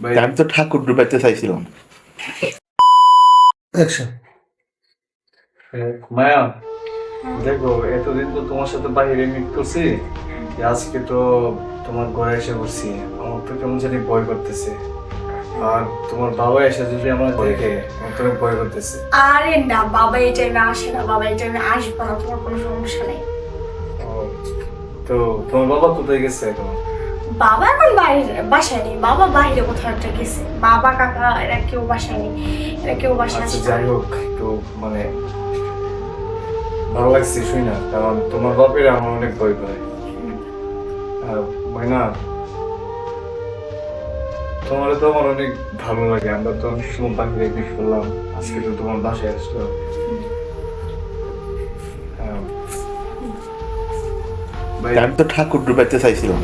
ভাই আমি তো ঠাকুর ডুবাইতে চাইছিলাম। মায়া, দেখো এতদিন তো তোমার সাথে বাইরে মিট করছি, আজকে তো তোমার ঘরে এসে বসছি, আমার তো কেমন জানি ভয় করতেছে। আর তোমার বাবা এসে যদি আমার দেখে, আমার তো ভয় করতেছে। আরে না, বাবা এই টাইমে আসে না, বাবা এই টাইমে আসবে না, তোমার কোনো সমস্যা নেই। ও, তো তোমার বাবা কোথায় গেছে এখন? বাবা এখন বাইরে, বাসায় নেই, বাবা বাইরে কোথাও একটা গেছে। বাবা কাকা এরা কেউ বাসায় নেই, এরা কেউ বাসায় আচ্ছা আসে না। যাই হোক, একটু মানে ভালো লাগছে শুই না, কারণ তোমার বাপের আমার অনেক ভয় করে। মাইনা, তোমার তো আমার অনেক ভালো লাগে, আমরা তো অনেক সময় বাহিরে মিট করলাম, আজকে তো তোমার বাসায় আসলো। ভাই আমি তো ঠাকুর ডুবাইতে চাইছিলাম।